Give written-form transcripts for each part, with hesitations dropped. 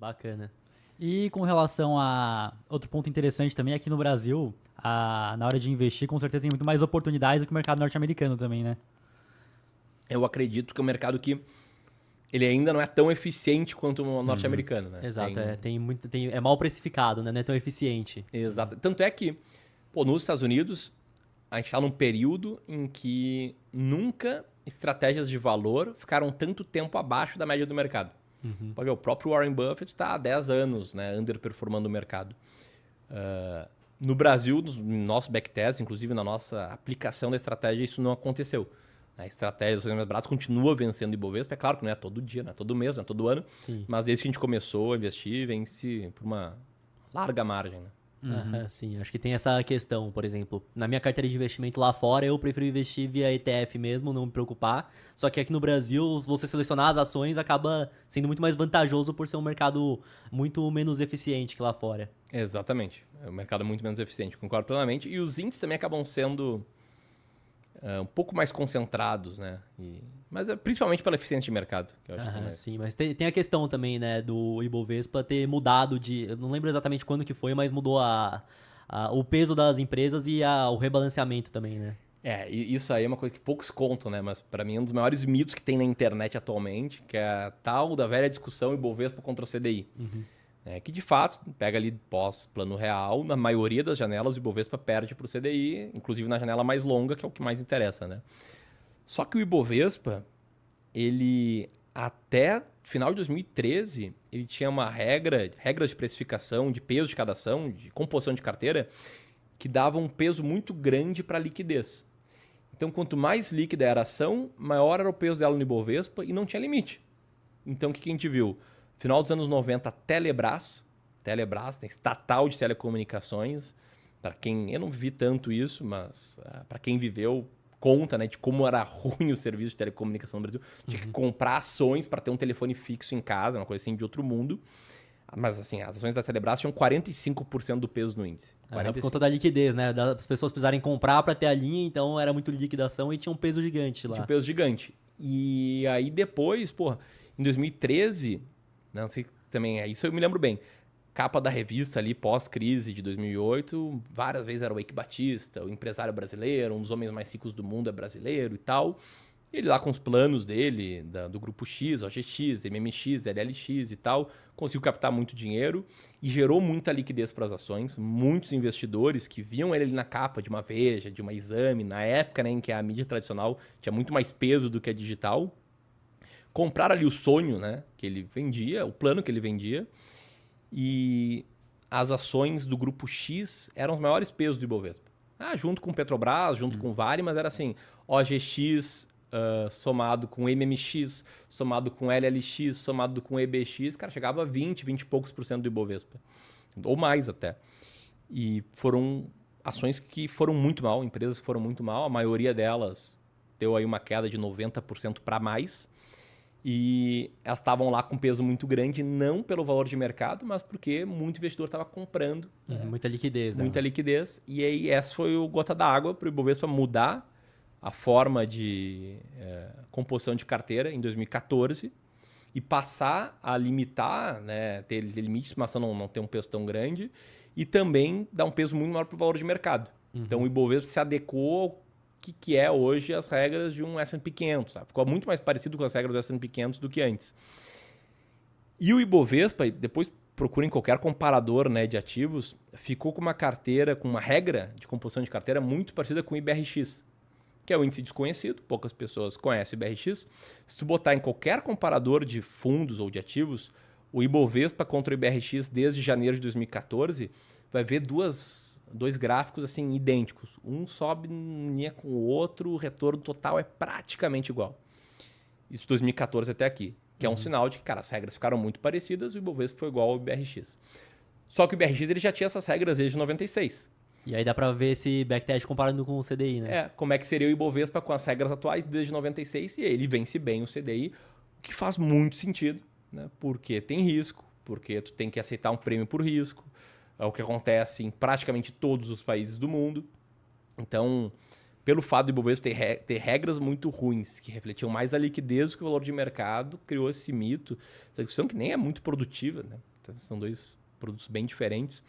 Bacana. E com relação a outro ponto interessante também, aqui no Brasil, na hora de investir, com certeza tem muito mais oportunidades do que o mercado norte-americano também, né? Eu acredito que é um mercado que ele ainda não é tão eficiente quanto o norte-americano, né? Exato, é mal precificado, né? Não é tão eficiente. Exato. Tanto é que, pô, nos Estados Unidos, a gente está num período em que nunca estratégias de valor ficaram tanto tempo abaixo da média do mercado. Pode ver, o próprio Warren Buffett está há 10 anos, né, underperformando o mercado. No Brasil, no nosso backtest, inclusive na nossa aplicação da estratégia, isso não aconteceu. A estratégia dos mais baratos continua vencendo o Ibovespa. É claro que não é todo dia, não é todo mês, não é todo ano. Sim. Mas desde que a gente começou a investir, vence por uma larga margem. Né? Sim, acho que tem essa questão, por exemplo. Na minha carteira de investimento lá fora, eu prefiro investir via ETF mesmo, não me preocupar. Só que aqui no Brasil, você selecionar as ações acaba sendo muito mais vantajoso por ser um mercado muito menos eficiente que lá fora. Exatamente. É um mercado muito menos eficiente, concordo plenamente. E os índices também acabam sendo um pouco mais concentrados, né? Mas é principalmente pela eficiência de mercado. Que eu acho que é mais... Sim, mas tem a questão também, né, do Ibovespa ter mudado de... Eu não lembro exatamente quando que foi, mas mudou o peso das empresas e o rebalanceamento também, né? E isso aí é uma coisa que poucos contam, né? Mas para mim é um dos maiores mitos que tem na internet atualmente, que é a tal da velha discussão Ibovespa contra o CDI. Que de fato, pega ali pós-plano real, na maioria das janelas o Ibovespa perde para o CDI, inclusive na janela mais longa, que é o que mais interessa, né? Só que o Ibovespa, ele até final de 2013, ele tinha uma regras de precificação, de peso de cada ação, de composição de carteira, que dava um peso muito grande para a liquidez. Então, quanto mais líquida era a ação, maior era o peso dela no Ibovespa e não tinha limite. Então, o que a gente viu? Final dos anos 90, Telebrás, né, estatal de telecomunicações. Para quem eu não vivi tanto isso, mas para quem viveu, conta, né, de como era ruim o serviço de telecomunicação no Brasil. Tinha que comprar ações para ter um telefone fixo em casa, uma coisa assim de outro mundo. Mas assim, as ações da Telebrás tinham 45% do peso no índice. Por conta da liquidez, né? Das pessoas precisarem comprar para ter a linha, então era muito liquidação e tinha um peso gigante lá. Tinha um peso gigante. E aí depois, em 2013, não sei também, isso eu me lembro bem, capa da revista ali, pós-crise de 2008, várias vezes era o Eike Batista, o empresário brasileiro, um dos homens mais ricos do mundo é brasileiro e tal. Ele lá com os planos dele, do grupo X, OGX, MMX, LLX e tal, conseguiu captar muito dinheiro e gerou muita liquidez para as ações. Muitos investidores que viam ele ali na capa de uma Veja, de uma Exame, na época, né, em que a mídia tradicional tinha muito mais peso do que a digital, compraram ali o sonho, né, que ele vendia, o plano que ele vendia, e as ações do grupo X eram os maiores pesos do Ibovespa. Junto com Petrobras, junto com Vale, mas era assim, OGX... somado com MMX, somado com LLX, somado com EBX, cara, chegava a 20 e poucos por cento do Ibovespa. Ou mais até. E foram ações que foram muito mal, empresas que foram muito mal, a maioria delas deu aí uma queda de 90% para mais. E elas estavam lá com peso muito grande, não pelo valor de mercado, mas porque muito investidor estava comprando. Muita liquidez, né? Muita liquidez. E aí essa foi o gota d'água para o Ibovespa mudar a forma de composição de carteira em 2014 e passar a limitar, né, ter limites, mas não ter um peso tão grande e também dar um peso muito maior para o valor de mercado. Então o Ibovespa se adequou ao que é hoje as regras de um S&P 500. Tá? Ficou muito mais parecido com as regras do S&P 500 do que antes. E o Ibovespa, depois procurem qualquer comparador, né, de ativos, ficou com uma carteira, com uma regra de composição de carteira muito parecida com o IBRX, que é o índice desconhecido, poucas pessoas conhecem o IBRX. Se tu botar em qualquer comparador de fundos ou de ativos, o Ibovespa contra o IBRX desde janeiro de 2014, vai ver dois gráficos assim idênticos. Um sobe em linha com o outro, o retorno total é praticamente igual. Isso 2014 até aqui, que é um sinal de que, cara, as regras ficaram muito parecidas e o Ibovespa foi igual ao IBRX. Só que o IBRX ele já tinha essas regras desde 96. E aí dá pra ver esse backtest comparando com o CDI, né? Como é que seria o Ibovespa com as regras atuais desde 96 e ele vence bem o CDI, o que faz muito sentido, né? Porque tem risco, porque tu tem que aceitar um prêmio por risco, é o que acontece em praticamente todos os países do mundo. Então, pelo fato do Ibovespa ter regras muito ruins, que refletiam mais a liquidez do que o valor de mercado, criou esse mito, essa discussão que nem é muito produtiva, né? Então, são dois produtos bem diferentes,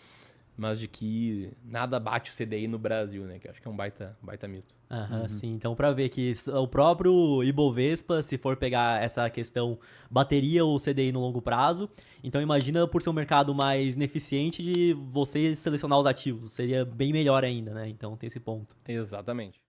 mas de que nada bate o CDI no Brasil, né? Que eu acho que é um baita mito. Aham, sim. Então, para ver que o próprio Ibovespa, se for pegar essa questão, bateria o CDI no longo prazo. Então, imagina por ser um mercado mais ineficiente de você selecionar os ativos. Seria bem melhor ainda, né? Então, tem esse ponto. Exatamente.